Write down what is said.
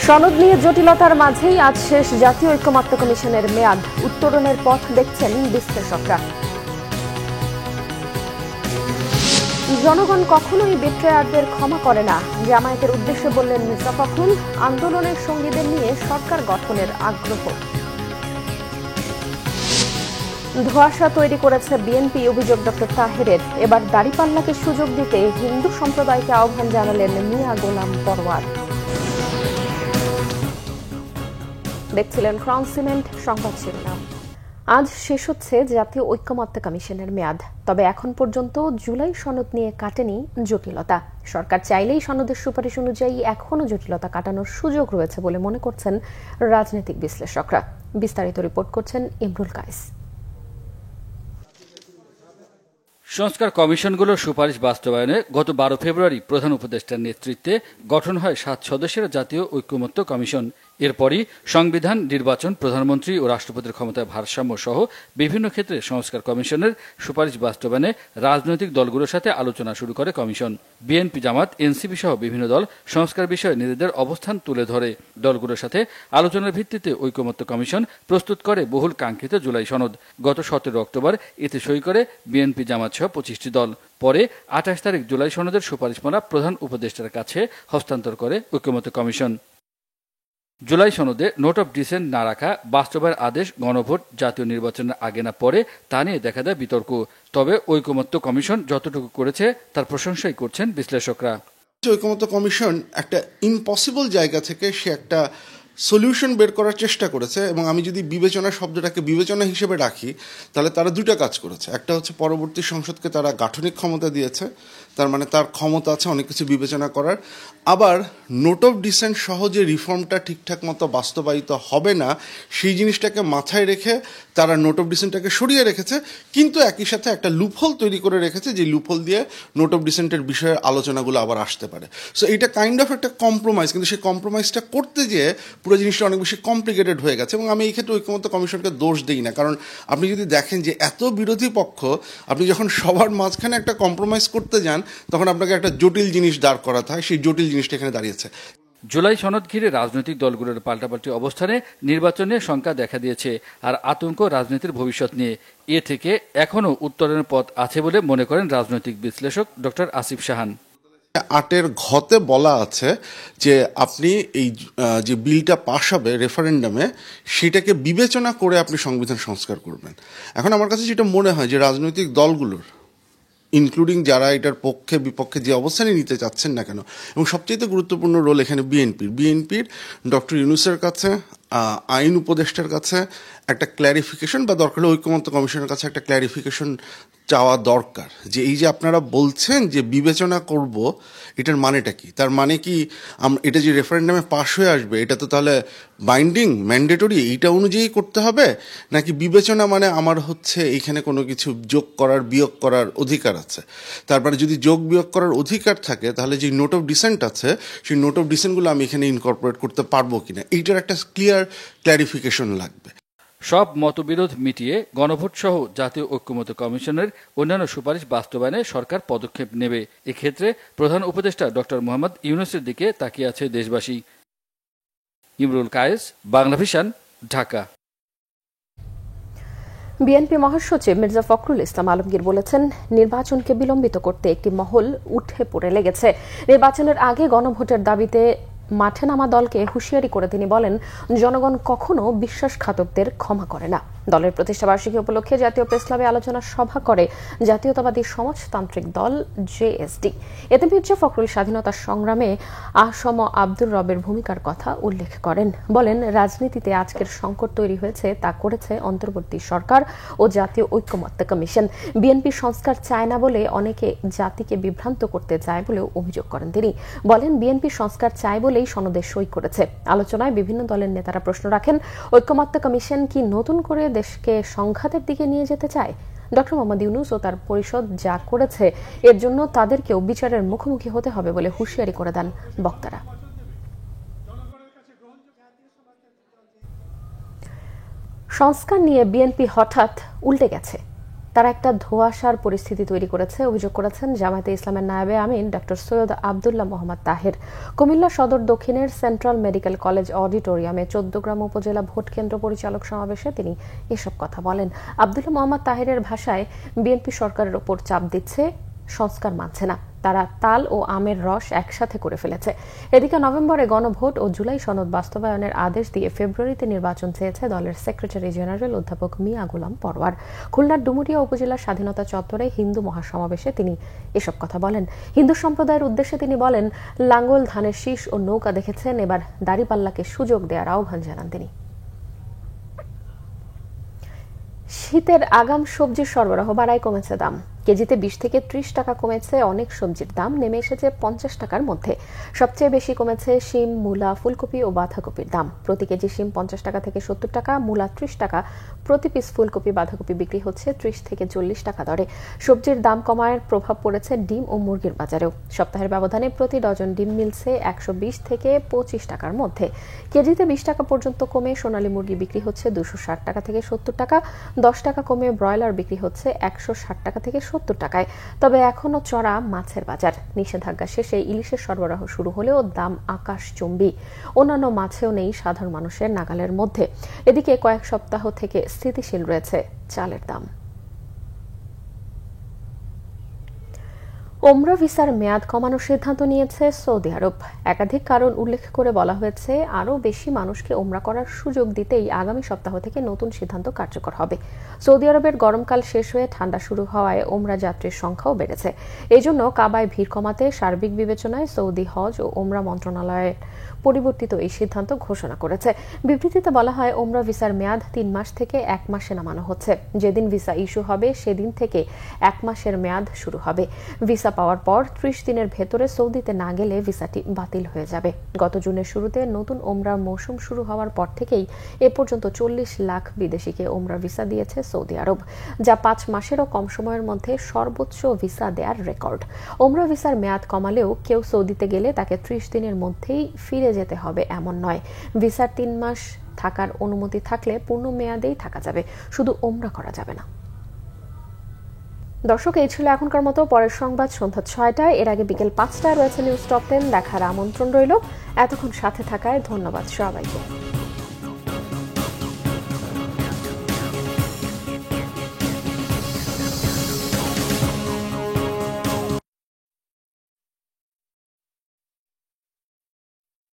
সনদ নিয়ে জটিলতার মাঝেই আজ শেষ জাতীয় ঐকমত্য কমিশনের মেয়াদ। উত্তরণের পথ দেখছেন বিশ্লেষকরা। জনগণ কখনোই বিট্রেয়ারদের ক্ষমা করে না, জামায়াতের উদ্দেশ্যে বললেন মির্জা ফখরুল। আন্দোলনের সঙ্গীদের নিয়ে সরকার গঠনের আগ্রহ। ধোঁয়াশা তৈরি করেছে বিএনপি, অভিযোগ ডক্টর তাহেরের। এবার দাড়িপাল্লাকে সুযোগ দিতে হিন্দু সম্প্রদায়কে আহ্বান জানালেন মিয়া গোলাম পরওয়ার। দেখছিলেন ক্রাউন সিমেন্ট সংবাদ শিরোনাম। আজ শেষ হচ্ছে জাতীয় ঐকমত্য কমিশনের মেয়াদ। তবে এখন পর্যন্ত জুলাই সনদ নিয়ে কাটেনি জটিলতা। সরকার চাইলেই সনদের সুপারিশ অনুযায়ী এখনও জটিলতা কাটানোর সুযোগ রয়েছে বলে মনে করছেন রাজনৈতিক বিশ্লেষকরা। বিস্তারিত রিপোর্ট করছেন ইমরুল কায়েস। সংস্কার কমিশনগুলোর সুপারিশ বাস্তবায়নে গত 12 ফেব্রুয়ারি প্রধান উপদেষ্টার নেতৃত্বে গঠন হয় 7 সদস্যের জাতীয় ঐকমত্য কমিশন। এরপরই সংবিধান, নির্বাচন, প্রধানমন্ত্রী ও রাষ্ট্রপতির ক্ষমতায় ভারসাম্য সহ বিভিন্ন ক্ষেত্রে সংস্কার কমিশনের সুপারিশ বাস্তবায়নে রাজনৈতিক দলগুলোর সাথে আলোচনা শুরু করে কমিশন। বিএনপি, জামাত, এনসিপি সহ বিভিন্ন দল সংস্কার বিষয়ে নিজেদের অবস্থান তুলে ধরে। দলগুলোর সাথে আলোচনার ভিত্তিতে ঐকমত্য কমিশন প্রস্তুত করে বহুল কাঙ্ক্ষিত জুলাই সনদ। গত 17 অক্টোবর এতে সই করে বিএনপি, জামাত সহ 25টি দল। পরে 28 তারিখ জুলাই সনদের সুপারিশমালা প্রধান উপদেষ্টার কাছে হস্তান্তর করে ঐকমত্য কমিশন। জুলাই সনদে নোট অফ ডিসেন্ট না রাখা, বাস্তবায়নের আদেশ গণভোট জাতীয় নির্বাচনের আগে না পরে তা নিয়ে দেখা দেয় বিতর্ক। তবে ঐকমত্য কমিশন যতটুকু করেছে তার প্রশংসাই করছেন বিশ্লেষকরা। ঐকমত্য কমিশন একটা ইম্পসিবল জায়গা থেকে সে একটা সলিউশন বের করার চেষ্টা করেছে, এবং আমি যদি বিবেচনা শব্দটাকে বিবেচনা হিসেবে রাখি তাহলে তারা দুটো কাজ করেছে। একটা হচ্ছে পরবর্তী সংসদকে তারা গাঠনিক ক্ষমতা দিয়েছে, তার মানে তার ক্ষমতা আছে অনেক কিছু বিবেচনা করার। আবার নোট অফ ডিসেন্ট সহ যে রিফর্মটা ঠিকঠাক মতো বাস্তবায়িত হবে না সেই জিনিসটাকে মাথায় রেখে তারা নোট অফ ডিসেন্টটাকে সরিয়ে রেখেছে, কিন্তু একই সাথে একটা লুপহোল তৈরি করে রেখেছে যে লুপহোল দিয়ে নোট অফ ডিসেন্টের বিষয়ে আলোচনাগুলো আবার আসতে পারে। সো এটা কাইন্ড অফ একটা কম্প্রোমাইজ, কিন্তু সেই কম্প্রোমাইজটা করতে যেয়ে পুরো জিনিসটা অনেক বেশি কমপ্লিকেটেড হয়ে গেছে। এবং আমি এই ক্ষেত্রে ঐকমত্য কমিশনকে দোষ দিই না, কারণ আপনি যদি দেখেন যে এত বিরোধী পক্ষ, আপনি যখন সবার মাঝখানে একটা কম্প্রোমাইজ করতে যান তখন আপনাকে একটা জটিল জিনিস দাঁড় করাতে হয়। সেই জটিল জিনিসটা এখানে দাঁড়িয়েছে। জুলাই সনদ ঘিরে রাজনৈতিক দলগুলোর পাল্টাপাল্টি অবস্থানে নির্বাচনে শঙ্কা দেখা দিয়েছে, আর আতঙ্ক রাজনীতির ভবিষ্যৎ নিয়ে। এ থেকে এখনও উত্তরণের পথ আছে বলে মনে করেন রাজনৈতিক বিশ্লেষক ডক্টর আসিফ শাহান। 8 ঘতে বলা আছে যে আপনি এই যে বিলটা পাশ হবে রেফারেন্ডামে, সেটাকে বিবেচনা করে আপনি সংবিধান সংস্কার করবেন। এখন আমার কাছে যেটা মনে হয় যে রাজনৈতিক দলগুলোর, ইনক্লুডিং যারা এটার পক্ষে বিপক্ষে যে অবস্থানই নিতে চাচ্ছেন না কেন, এবং সবচেয়ে গুরুত্বপূর্ণ রোল এখানে বিএনপির ডক্টর ইউনূসের কাছে, আইন উপদেষ্টার কাছে একটা ক্ল্যারিফিকেশন, বা দরকার হলে ঐকমত্য কমিশনের কাছে একটা ক্ল্যারিফিকেশন চাওয়া দরকার যে এই যে আপনারা বলছেন যে বিবেচনা করব, এটার মানেটা কি? তার মানে কি এটা যে রেফারেন্ডামে পাশ হয়ে আসবে এটা তো তাহলে বাইন্ডিং, ম্যান্ডেটরি, এইটা অনুযায়ী করতে হবে, নাকি বিবেচনা মানে আমার হচ্ছে এইখানে কোনো কিছু যোগ করার বিয়োগ করার অধিকার আছে? তারপরে যদি যোগ বিয়োগ করার অধিকার থাকে তাহলে যে নোট অফ ডিসেন্ট আছে সেই নোট অফ ডিসেন্টগুলো আমি এখানে ইনকর্পোরেট করতে পারবো কিনা, এইটার একটা ক্লিয়ার ক্ল্যারিফিকেশন লাগবে। সব মতবিরোধ মিটিয়ে গণভোট সহ জাতীয় ঐকমত্য কমিশনের অন্যান্য সুপারিশ বাস্তবায়নে সরকার পদক্ষেপ নেবে। এক্ষেত্রে প্রধান উপদেষ্টা ডক্টর মোহাম্মদ ইউনূসের দিকে তাকিয়ে আছে দেশবাসী। ইমরুল কায়েস, বাংলা ভিশন, ঢাকা। বিএনপি মহাসচিব মির্জা ফখরুল ইসলাম আলমগীর বলেছেন, নির্বাচনকে বিলম্বিত করতে একটি মহল উঠে পড়ে লেগেছে। নির্বাচনের আগে গণভোটের দাবিতে মাঠে নামা দলকে হুঁশিয়ারি করে তিনি বলেন, জনগণ কখনো বিশ্বাসঘাতকদের ক্ষমা করে না। দলের প্রতিষ্ঠাবার্ষিকী উপলক্ষে জাতীয় প্রেসক্লাবে আলোচনা সভা করে জাতীয়তাবাদী সমাজতান্ত্রিক দল জেএসডি। এতে মির্জা ফখরুল স্বাধীনতা সংগ্রামে আসম আব্দুর রবের ভূমিকার কথা উল্লেখ করেন। বলেন, রাজনীতিতে আজকের সংকট তৈরি হয়েছে তা করেছে অন্তর্বর্তী সরকার ও জাতীয় ঐকমত্য কমিশন। বিএনপি সংস্কার চায় না বলে অনেকে জাতিকে বিভ্রান্ত করতে চায় বলেও অভিযোগ করেন তিনি। বলেন, বিএনপি সংস্কার চায় বলেই সনদে সই করেছে। আলোচনায় বিভিন্ন দলের নেতারা প্রশ্ন রাখেন, ঐকমত্য কমিশন কি নতুন করে দেশকে সংঘাতের দিকে নিয়ে যেতে চায়? ডক্টর মোহাম্মদ ইউনূস ও তার পরিষদ যা করেছে এর জন্য তাদেরকেও বিচারের মুখোমুখি হতে হবে বলে হুঁশিয়ারি করে দেন বক্তারা। সংস্কার নিয়ে বিএনপি হঠাৎ উল্টে গেছে। তারা একটা ধোঁয়াশার পরিস্থিতি তৈরি করেছে, অভিযোগ করেছেন জামায়াতে ইসলামের নায়েবে আমিন ডক্টর সৈয়দ আব্দুল্লাহ মোহাম্মদ তাহের। কুমিল্লা সদর দক্ষিণের সেন্ট্রাল মেডিকেল কলেজ অডিটোরিয়ামে 14 গ্রাম উপজেলা ভোট কেন্দ্র পরিচালক সমাবেশে তিনি এসব কথা বলেন। আব্দুল্লাহ মোহাম্মদ তাহেরের ভাষায়, বিএনপি সরকারের ওপর চাপ দিচ্ছে, সংস্কার মানছে না, তারা তাল ও আমের রস একসাথে করে ফেলেছে। এদিকে নভেম্বরে গণভোট ও জুলাই সনদ বাস্তবায়নের আদেশ দিয়ে ফেব্রুয়ারিতে নির্বাচন চেয়েছে দলের সেক্রেটারি জেনারেল অধ্যাপক মিয়া গোলাম পরওয়ার। খুলনার ডুমুরিয়া উপজেলার স্বাধীনতা চত্বরে হিন্দু মহাসমাবেশে তিনি এসব কথা বলেন। হিন্দু সম্প্রদায়ের উদ্দেশ্যে তিনি বলেন, লাঙ্গল, ধানের শীষ ও নৌকা দেখেছেন, এবার দাড়িপাল্লাকে সুযোগ দেওয়ার আহ্বান জানান তিনি। শীতের আগাম সবজির সরবরাহ বাড়ায় কমেছে দাম। কেজিতে 20 থেকে 30 টাকা কমেছে। অনেক সবজির দাম নেমে এসেছে 50 টাকার মধ্যে। সবচেয়ে বেশি কমেছে শিম, মূলা, ফুলকপি ও বাঁধাকপির দাম। প্রতি কেজি শিম 50 টাকা থেকে 70 টাকা, মূলা 30 টাকা। প্রতি পিস ফুলকপি, বাঁধাকপি বিক্রি হচ্ছে 30 থেকে 40 টাকা দরে। সবজির দাম কমার প্রভাব পড়েছে ডিম ও মুরগির বাজারেও। সপ্তাহের ব্যবধানে প্রতি ডজন ডিম মিলছে 120 থেকে 25 টাকার মধ্যে। কেজিতে 20 টাকা পর্যন্ত কমে সোনালী মুরগি বিক্রি হচ্ছে 260 টাকা থেকে 70 টাকা। 10 টাকা কমে ব্রয়লার বিক্রি হচ্ছে 160 টাকা থেকে 70 টাকায়। তবে এখনো চড়া মাছের বাজার। নিষেধাজ্ঞা শেষে ইলিশের সরবরাহ শুরু হলেও দাম আকাশচুম্বী। অন্যান্য মাছেও নেই সাধারণ মানুষের নাগালের মধ্যে। এদিকে কয়েক সপ্তাহ থেকে স্থিতিশীল রয়েছে চালের দাম। ওমরা ভিসার মেয়াদ কমানোর সিদ্ধান্ত নিয়েছে সৌদি আরব। একাধিক কারণ উল্লেখ করে বলা হয়েছে, আরও বেশি মানুষকে ওমরা করার সুযোগ দিতেই আগামী সপ্তাহ থেকে নতুন সিদ্ধান্ত কার্যকর হবে। সৌদি আরবের গরমকাল শেষ হয়ে ঠান্ডা শুরু হওয়ায় ওমরা যাত্রীর সংখ্যাও বেড়েছে। এই জন্য কাবায় ভিড় কমাতে সার্বিক বিবেচনায় সৌদি হজ ও ওমরা মন্ত্রণালয়ের পরিবর্তিত এই সিদ্ধান্ত ঘোষণা করেছে। বিবৃতিতে বলা হয়, ওমরা ভিসার মেয়াদ 3 মাস থেকে 1 মাসে নামানো হচ্ছে। যেদিন ভিসা ইস্যু হবে সেদিন থেকে 1 মাসের মেয়াদ শুরু হবে। ভিসা পাওয়ার পর 30 দিনের ভেতরে সৌদিতে না গেলে ভিসাটি বাতিল হয়ে যাবে। গত জুনের শুরুতে নতুন ওমরার মৌসুম শুরু হওয়ার পর থেকেই এ পর্যন্ত 40 লাখ বিদেশিকে ওমরা ভিসা দিয়েছে সৌদি আরব, যা 5 মাসেরও কম সময়ের মধ্যে সর্বোচ্চ ভিসা দেওয়ার রেকর্ড। ওমরা ভিসার মেয়াদ কমালেও কেউ সৌদিতে গেলে তাকে 30 দিনের মধ্যেই ফিরে যেতে হবে এমন নয়। ভিসার 3 মাস থাকার অনুমতি থাকলে পূর্ণ মেয়াদেই থাকা যাবে, শুধু ওমরা করা যাবে না। দর্শক, এই ছিল এখনকার মতো। পরের সংবাদ সন্ধ্যা 6টায়। এর আগে বিকেল 5টায় রয়েছে নিউজ টপ 10 দেখার আমন্ত্রণ রইল। এতক্ষণ সাথে থাকায় ধন্যবাদ সবাইকে।